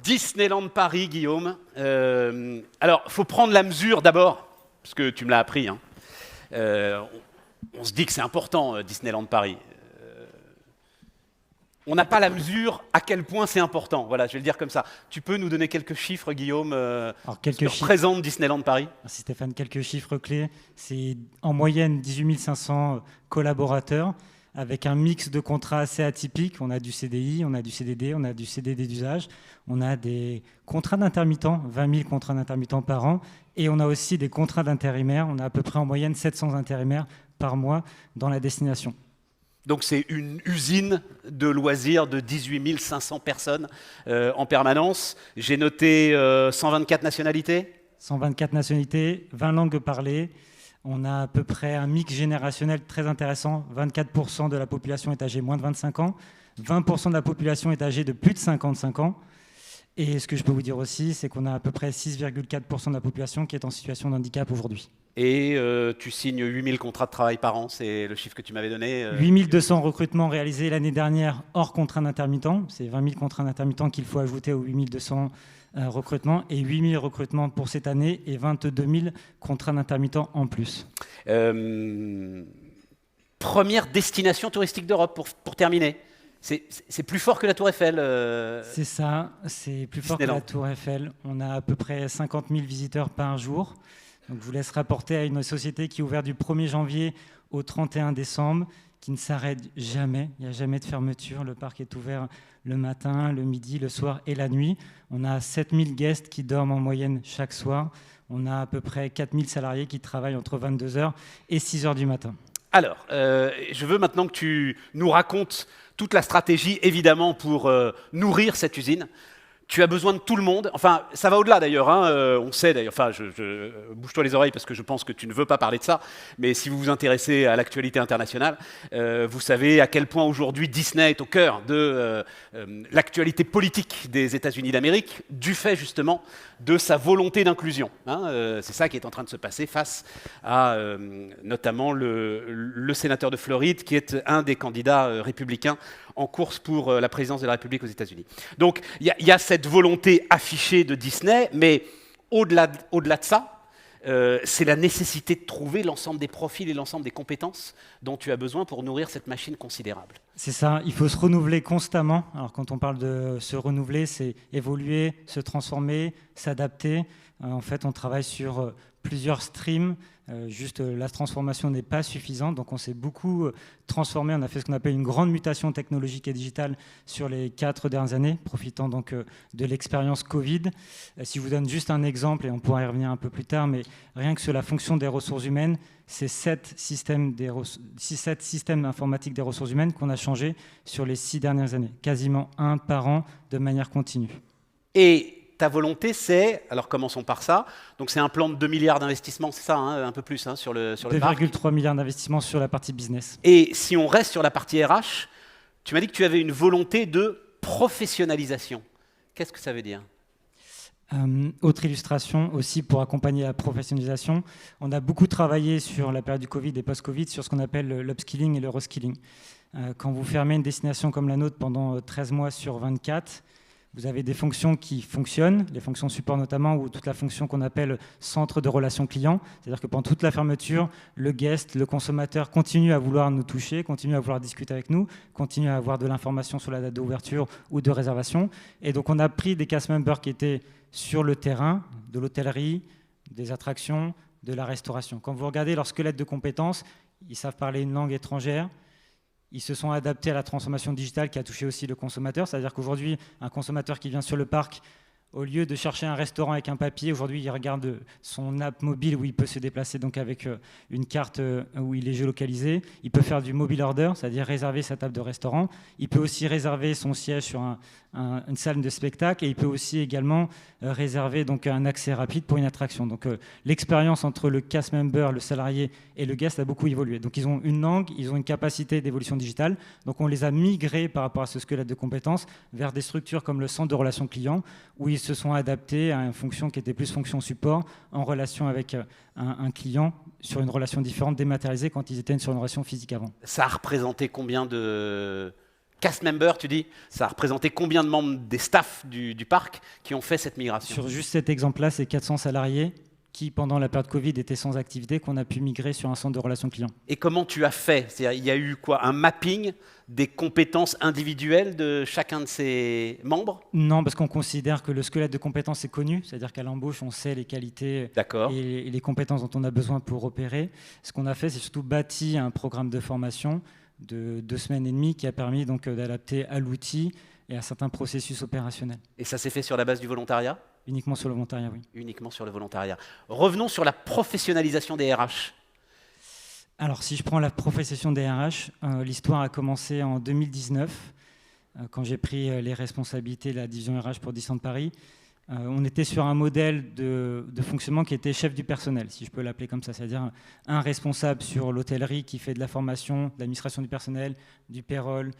Disneyland Paris, Guillaume. Alors, il faut prendre la mesure d'abord, parce que tu me l'as appris. Hein. On se dit que c'est important, Disneyland Paris. On n'a pas la mesure à quel point c'est important. Voilà, je vais le dire comme ça. Tu peux nous donner quelques chiffres, Guillaume, qui représentent Disneyland Paris? Merci Stéphane. Quelques chiffres clés. C'est en moyenne 18 500 collaborateurs, avec un mix de contrats assez atypiques. On a du CDI, on a du CDD, on a du CDD d'usage. On a des contrats d'intermittents, 20 000 contrats d'intermittents par an. Et on a aussi des contrats d'intérimaires. On a à peu près en moyenne 700 intérimaires par mois dans la destination. Donc c'est une usine de loisirs de 18 500 personnes en permanence. J'ai noté 124 nationalités. 124 nationalités, 20 langues parlées. On a à peu près un mix générationnel très intéressant. 24% de la population est âgée moins de 25 ans. 20% de la population est âgée de plus de 55 ans. Et ce que je peux vous dire aussi, c'est qu'on a à peu près 6,4% de la population qui est en situation de handicap aujourd'hui. Et tu signes 8000 contrats de travail par an, c'est le chiffre que tu m'avais donné. 8200 recrutements réalisés l'année dernière hors contrat d'intermittent. C'est 20 000 contrats d'intermittent qu'il faut ajouter aux 8200 recrutements. Et 8000 recrutements pour cette année et 22 000 contrats d'intermittent en plus. Première destination touristique d'Europe, pour terminer. C'est plus fort que la Tour Eiffel. C'est ça, c'est plus fort que la Tour Eiffel. On a à peu près 50 000 visiteurs par jour. Donc je vous laisse rapporter à une société qui est ouverte du 1er janvier au 31 décembre, qui ne s'arrête jamais. Il n'y a jamais de fermeture. Le parc est ouvert le matin, le midi, le soir et la nuit. On a 7000 guests qui dorment en moyenne chaque soir. On a à peu près 4000 salariés qui travaillent entre 22h et 6h du matin. Alors, je veux maintenant que tu nous racontes toute la stratégie, évidemment, pour nourrir cette usine. Tu as besoin de tout le monde. Enfin, ça va au-delà d'ailleurs. Hein. On sait d'ailleurs. Enfin, bouge-toi les oreilles parce que je pense que tu ne veux pas parler de ça. Mais si vous vous intéressez à l'actualité internationale, vous savez à quel point aujourd'hui Disney est au cœur de l'actualité politique des États-Unis d'Amérique, du fait justement de sa volonté d'inclusion. Hein. C'est ça qui est en train de se passer face à notamment le sénateur de Floride, qui est un des candidats républicains en course pour la présidence de la République aux États-Unis. Donc, il y a cette volonté affichée de Disney, mais au-delà de ça, c'est la nécessité de trouver l'ensemble des profils et l'ensemble des compétences dont tu as besoin pour nourrir cette machine considérable. C'est ça, il faut se renouveler constamment. Alors quand on parle de se renouveler, c'est évoluer, se transformer, s'adapter. En fait, on travaille sur plusieurs streams. Juste la transformation n'est pas suffisante, donc on s'est beaucoup transformé. On a fait ce qu'on appelle une grande mutation technologique et digitale sur les 4 dernières années, profitant donc de l'expérience Covid. Si je vous donne juste un exemple, et on pourra y revenir un peu plus tard, mais rien que sur la fonction des ressources humaines, c'est 7 systèmes informatiques des ressources humaines qu'on a changé sur les 6 dernières années, quasiment un par an de manière continue. Et ta volonté, c'est, alors commençons par ça, donc c'est un plan de 2 milliards d'investissements, c'est ça, hein, un peu plus hein, sur le parc. 2,3 milliards d'investissements sur la partie business. Et si on reste sur la partie RH, tu m'as dit que tu avais une volonté de professionnalisation. Qu'est-ce que ça veut dire ? Autre illustration aussi pour accompagner la professionnalisation, on a beaucoup travaillé sur la période du Covid et post-Covid sur ce qu'on appelle l'upskilling et le reskilling. Quand vous fermez une destination comme la nôtre pendant 13 mois sur 24, vous avez des fonctions qui fonctionnent, les fonctions support notamment, ou toute la fonction qu'on appelle centre de relations clients. C'est-à-dire que pendant toute la fermeture, le guest, le consommateur continue à vouloir nous toucher, continue à vouloir discuter avec nous, continue à avoir de l'information sur la date d'ouverture ou de réservation. Et donc on a pris des cast members qui étaient sur le terrain, de l'hôtellerie, des attractions, de la restauration. Quand vous regardez leur squelette de compétences, ils savent parler une langue étrangère. Ils se sont adaptés à la transformation digitale qui a touché aussi le consommateur. C'est-à-dire qu'aujourd'hui, un consommateur qui vient sur le parc, au lieu de chercher un restaurant avec un papier, aujourd'hui, il regarde son app mobile où il peut se déplacer donc avec une carte où il est géolocalisé. Il peut faire du mobile order, c'est-à-dire réserver sa table de restaurant. Il peut aussi réserver son siège sur une salle de spectacle et il peut aussi également réserver donc un accès rapide pour une attraction. Donc l'expérience entre le cast member, le salarié et le guest a beaucoup évolué. Donc ils ont une langue, ils ont une capacité d'évolution digitale. Donc on les a migrés par rapport à ce squelette de compétences vers des structures comme le centre de relations clients où ils se sont adaptés à une fonction qui était plus fonction support en relation avec un client sur une relation différente dématérialisée quand ils étaient sur une relation physique avant. Ça a représenté combien de cast members, tu dis, ça a représenté combien de membres des staffs du parc qui ont fait cette migration? Sur juste cet exemple-là, c'est 400 salariés qui, pendant la période Covid, étaient sans activité, qu'on a pu migrer sur un centre de relations clients. Et comment tu as fait? C'est-à-dire, il y a eu quoi? Un mapping des compétences individuelles de chacun de ces membres? Non, parce qu'on considère que le squelette de compétences est connu, c'est-à-dire qu'à l'embauche, on sait les qualités et les compétences dont on a besoin pour opérer. Ce qu'on a fait, c'est surtout bâti un programme de formation de 2 semaines et demie qui a permis donc d'adapter à l'outil et à certains processus opérationnels. Et ça s'est fait sur la base du volontariat? Uniquement sur le volontariat, oui. Uniquement sur le volontariat. Revenons sur la professionnalisation des RH. Alors, si je prends la professionnalisation des RH, l'histoire a commencé en 2019, quand j'ai pris les responsabilités de la division RH pour Disneyland Paris. On était sur un modèle de fonctionnement qui était chef du personnel, si je peux l'appeler comme ça, c'est-à-dire un responsable sur l'hôtellerie qui fait de la formation, de l'administration du personnel, du payroll,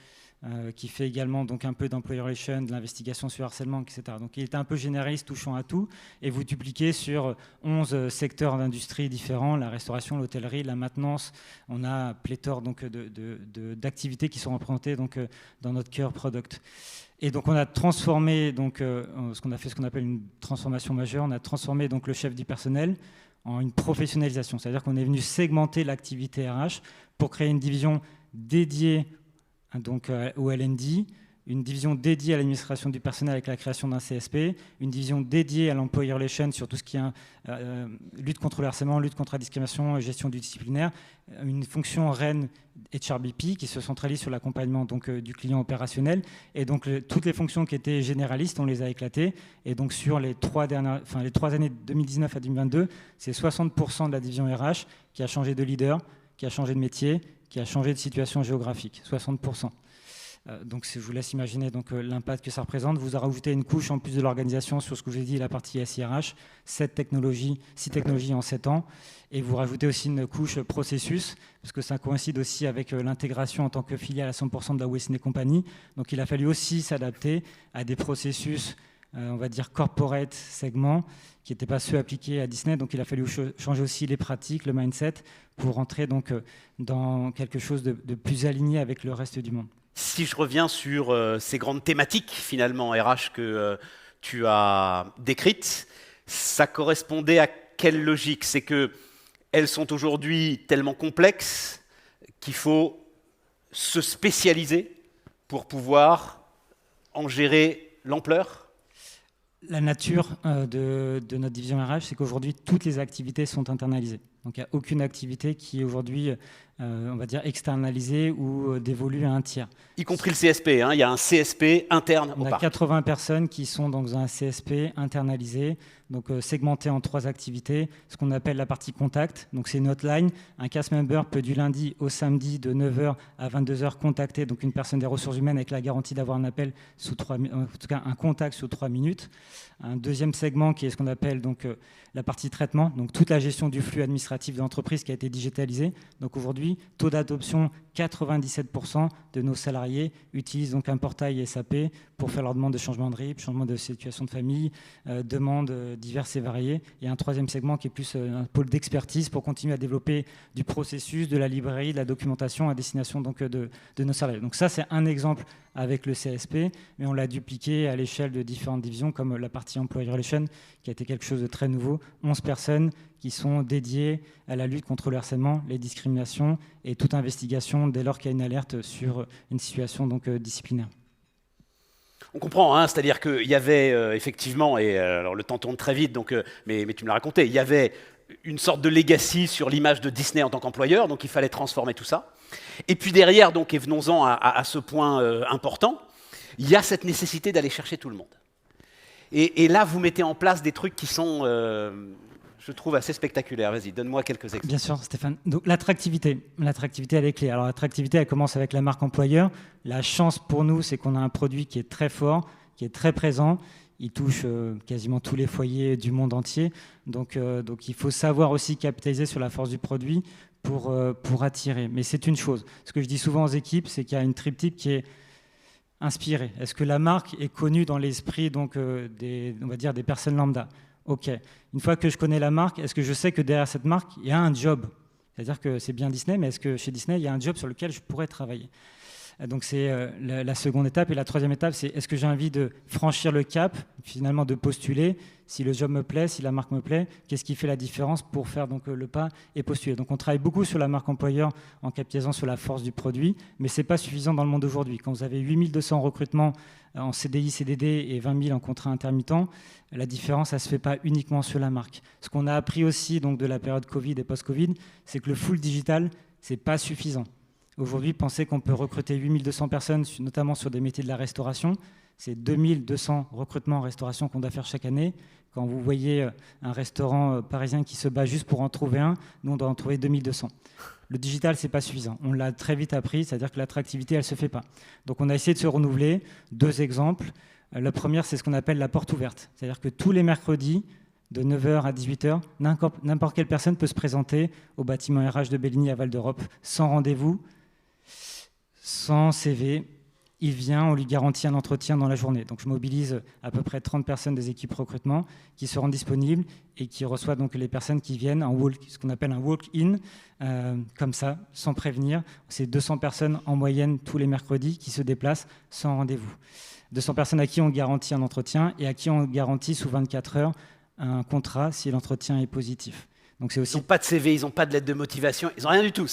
qui fait également donc un peu d'employee relation, de l'investigation sur harcèlement, etc. Donc il était un peu généraliste, touchant à tout, et vous dupliquez sur 11 secteurs d'industrie différents, la restauration, l'hôtellerie, la maintenance. On a pléthore donc d'activités qui sont représentées donc dans notre cœur product. Et donc on a transformé donc ce qu'on appelle une transformation majeure. On a transformé donc le chef du personnel en une professionnalisation, c'est-à-dire qu'on est venu segmenter l'activité RH pour créer une division dédiée donc au L&D, une division dédiée à l'administration du personnel avec la création d'un CSP, une division dédiée à l'employee relation sur tout ce qui est lutte contre le harcèlement, lutte contre la discrimination, gestion du disciplinaire, une fonction REN HRBP qui se centralise sur l'accompagnement donc du client opérationnel, et donc toutes les fonctions qui étaient généralistes, on les a éclatées, et donc sur les 3 années de 2019 à 2022, c'est 60% de la division RH qui a changé de leader, qui a changé de métier, qui a changé de situation géographique, 60%. Donc je vous laisse imaginer l'impact que ça représente. Vous a rajouté une couche en plus de l'organisation sur ce que je vous ai dit, la partie SIRH, 6 technologies en 7 ans. Et vous rajoutez aussi une couche processus, parce que ça coïncide aussi avec l'intégration en tant que filiale à 100% de la Walt Disney Company. Donc il a fallu aussi s'adapter à des processus, on va dire corporate segments, qui n'étaient pas ceux appliqués à Disney. Donc il a fallu changer aussi les pratiques, le mindset, pour rentrer donc dans quelque chose de plus aligné avec le reste du monde. Si je reviens sur ces grandes thématiques finalement RH que tu as décrites, ça correspondait à quelle logique? C'est qu'elles sont aujourd'hui tellement complexes qu'il faut se spécialiser pour pouvoir en gérer l'ampleur? La nature de notre division RH, c'est qu'aujourd'hui, toutes les activités sont internalisées. Donc, il n'y a aucune activité qui est aujourd'hui, on va dire, externalisée ou dévolue à un tiers. Y compris le CSP, hein, il y a un CSP interne au parc. On a 80 personnes qui sont dans un CSP internalisé, donc segmenté en 3 activités, ce qu'on appelle la partie contact. Donc c'est une hotline. Un cast member peut du lundi au samedi de 9h à 22h contacter donc une personne des ressources humaines avec la garantie d'avoir un appel sous 3 minutes, en tout cas un contact sous 3 minutes. Un deuxième segment qui est ce qu'on appelle donc la partie traitement, donc toute la gestion du flux administratif de l'entreprise qui a été digitalisée. Donc aujourd'hui, taux d'adoption 97% de nos salariés utilisent donc un portail SAP pour faire leur demande de changement de RIB, changement de situation de famille, demandes diverses et variées. Et un troisième segment qui est plus un pôle d'expertise pour continuer à développer du processus, de la librairie, de la documentation à destination donc de nos salariés. Donc ça, c'est un exemple avec le CSP, mais on l'a dupliqué à l'échelle de différentes divisions, comme la partie Employee Relation, qui a été quelque chose de très nouveau. 11 personnes qui sont dédiées à la lutte contre le harcèlement, les discriminations et toute investigation dès lors qu'il y a une alerte sur une situation donc, disciplinaire. On comprend, hein, c'est-à-dire qu'il y avait effectivement, et alors le temps tourne très vite, donc, mais tu me l'as raconté, il y avait une sorte de legacy sur l'image de Disney en tant qu'employeur, donc il fallait transformer tout ça. Et puis derrière, donc, et venons-en à ce point important, il y a cette nécessité d'aller chercher tout le monde. Et là, vous mettez en place des trucs qui sont, je trouve, assez spectaculaires. Vas-y, donne-moi quelques exemples. Bien sûr, Stéphane. Donc l'attractivité, elle est clé. Alors l'attractivité, elle commence avec la marque employeur. La chance pour nous, c'est qu'on a un produit qui est très fort, qui est très présent. Il touche quasiment tous les foyers du monde entier. Donc il faut savoir aussi capitaliser sur la force du produit pour attirer. Mais c'est une chose. Ce que je dis souvent aux équipes, c'est qu'il y a une triptyque qui est inspirée. Est-ce que la marque est connue dans l'esprit donc, on va dire des personnes lambda? Ok. Une fois que je connais la marque, est-ce que je sais que derrière cette marque, il y a un job? C'est-à-dire que c'est bien Disney, mais est-ce que chez Disney, il y a un job sur lequel je pourrais travailler? Donc c'est la seconde étape. Et la troisième étape, c'est est-ce que j'ai envie de franchir le cap, finalement de postuler, si le job me plaît, si la marque me plaît, qu'est-ce qui fait la différence pour faire donc, le pas et postuler. Donc on travaille beaucoup sur la marque employeur en capitalisant sur la force du produit, mais ce n'est pas suffisant dans le monde d'aujourd'hui. Quand vous avez 8200 recrutements en CDI, CDD et 20 000 en contrat intermittent, la différence, ça ne se fait pas uniquement sur la marque. Ce qu'on a appris aussi donc, de la période Covid et post-Covid, c'est que le full digital, ce n'est pas suffisant. Aujourd'hui, pensez qu'on peut recruter 8200 personnes, notamment sur des métiers de la restauration. C'est 2200 recrutements en restauration qu'on doit faire chaque année. Quand vous voyez un restaurant parisien qui se bat juste pour en trouver un, nous, on doit en trouver 2200. Le digital, ce n'est pas suffisant. On l'a très vite appris, c'est-à-dire que l'attractivité, elle ne se fait pas. Donc, on a essayé de se renouveler. 2 exemples. La première, c'est ce qu'on appelle la porte ouverte. C'est-à-dire que tous les mercredis, de 9h à 18h, n'importe quelle personne peut se présenter au bâtiment RH de Bellini à Val d'Europe, sans rendez-vous, sans CV. Il vient, on lui garantit un entretien dans la journée. Donc je mobilise à peu près 30 personnes des équipes recrutement qui se rendent disponibles et qui reçoivent donc les personnes qui viennent en ce qu'on appelle un walk-in, comme ça, sans prévenir. C'est 200 personnes en moyenne tous les mercredis qui se déplacent sans rendez-vous. 200 personnes à qui on garantit un entretien et à qui on garantit sous 24 heures un contrat si l'entretien est positif. Donc c'est aussi... Ils n'ont pas de CV, ils n'ont pas de lettre de motivation, ils n'ont rien du tout.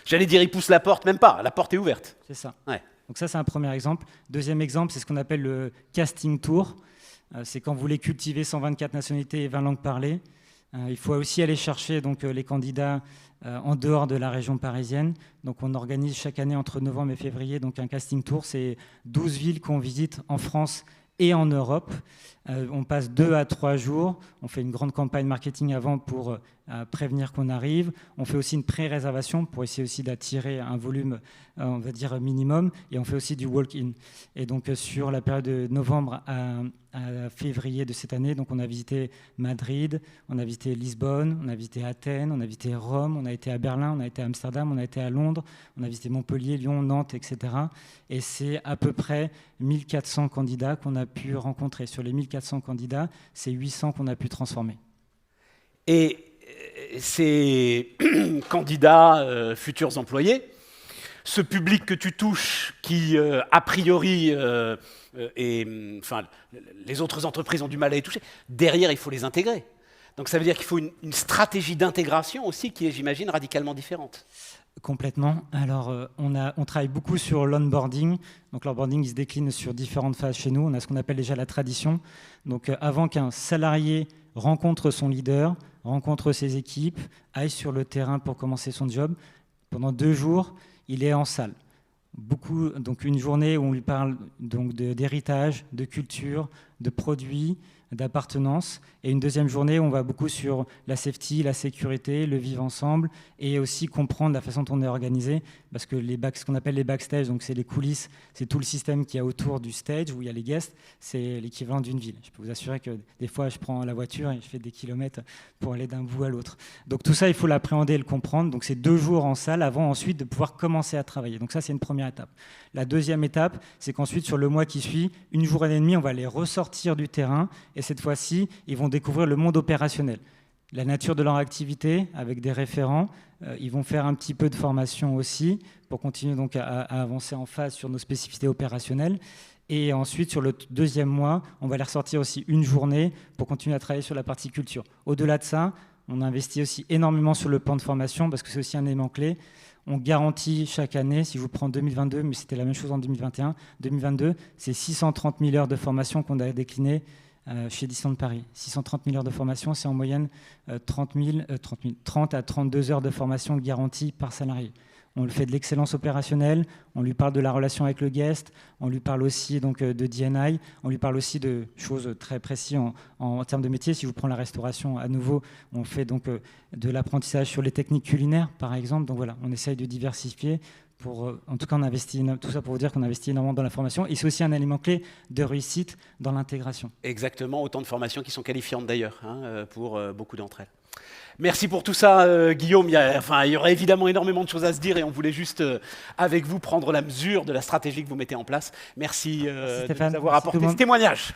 J'allais dire, ils poussent la porte, même pas. La porte est ouverte. C'est ça. Ouais. Donc ça, c'est un premier exemple. Deuxième exemple, c'est ce qu'on appelle le casting tour. C'est quand vous voulez cultiver 124 nationalités et 20 langues parlées. Il faut aussi aller chercher donc, les candidats en dehors de la région parisienne. Donc on organise chaque année entre novembre et février donc, un casting tour. C'est 12 villes qu'on visite en France et en Europe. On passe 2 à 3 jours. On fait une grande campagne marketing avant pour prévenir qu'on arrive. On fait aussi une pré-réservation pour essayer aussi d'attirer un volume, on va dire, minimum. Et on fait aussi du walk-in. Et donc, sur la période de novembre à février de cette année, donc on a visité Madrid, on a visité Lisbonne, on a visité Athènes, on a visité Rome, on a été à Berlin, on a été à Amsterdam, on a été à Londres, on a visité Montpellier, Lyon, Nantes, etc. Et c'est à peu près 1400 candidats qu'on a pu rencontrer. Sur les 1400 candidats, c'est 800 qu'on a pu transformer. Et ces candidats, futurs employés, ce public que tu touches, qui a priori, les autres entreprises ont du mal à les toucher, derrière il faut les intégrer. Donc ça veut dire qu'il faut une stratégie d'intégration aussi qui est, j'imagine, radicalement différente. Complètement. Alors, on travaille beaucoup sur l'onboarding. Donc, l'onboarding, il se décline sur différentes phases chez nous. On a ce qu'on appelle déjà la tradition. Donc, avant qu'un salarié rencontre son leader, rencontre ses équipes, aille sur le terrain pour commencer son job, pendant 2 jours, il est en salle. Donc, une journée où on lui parle donc d'héritage, de culture, de produits, d'appartenance, et une deuxième journée où on va beaucoup sur la safety, la sécurité, le vivre ensemble, et aussi comprendre la façon dont on est organisé, parce que ce qu'on appelle les backstage, donc c'est les coulisses, c'est tout le système qu'il y a autour du stage où il y a les guests, c'est l'équivalent d'une ville. Je peux vous assurer que des fois je prends la voiture et je fais des kilomètres pour aller d'un bout à l'autre. Donc tout ça, il faut l'appréhender et le comprendre. Donc c'est 2 jours en salle avant ensuite de pouvoir commencer à travailler. Donc ça, c'est une première étape. La deuxième étape, c'est qu'ensuite sur le mois qui suit, 1 journée et demie, on va les ressortir du terrain, et cette fois-ci, ils vont découvrir le monde opérationnel, la nature de leur activité avec des référents. Ils vont faire un petit peu de formation aussi pour continuer donc à avancer en phase sur nos spécificités opérationnelles. Et ensuite, sur le 2e mois, on va les ressortir aussi 1 journée pour continuer à travailler sur la partie culture. Au-delà de ça, on investit aussi énormément sur le plan de formation parce que c'est aussi un élément clé. On garantit chaque année, si je vous prends 2022, mais c'était la même chose en 2021, 2022, c'est 630 000 heures de formation qu'on a déclinées chez Disneyland Paris. 630 000 heures de formation, c'est en moyenne 30 à 32 heures de formation garantie par salarié. On lui fait de l'excellence opérationnelle, on lui parle de la relation avec le guest, on lui parle aussi donc, de D&I, on lui parle aussi de choses très précises en termes de métier. Si je vous prends la restauration à nouveau, on fait donc de l'apprentissage sur les techniques culinaires, par exemple. Donc voilà, on essaye de diversifier. En tout cas, on investit tout ça pour vous dire qu'on investit énormément dans la formation. Et c'est aussi un élément clé de réussite dans l'intégration. Exactement, autant de formations qui sont qualifiantes d'ailleurs pour beaucoup d'entre elles. Merci pour tout ça, Guillaume. Il y aurait évidemment énormément de choses à se dire et on voulait juste, avec vous, prendre la mesure de la stratégie que vous mettez en place. Merci de nous avoir apporté ce témoignage.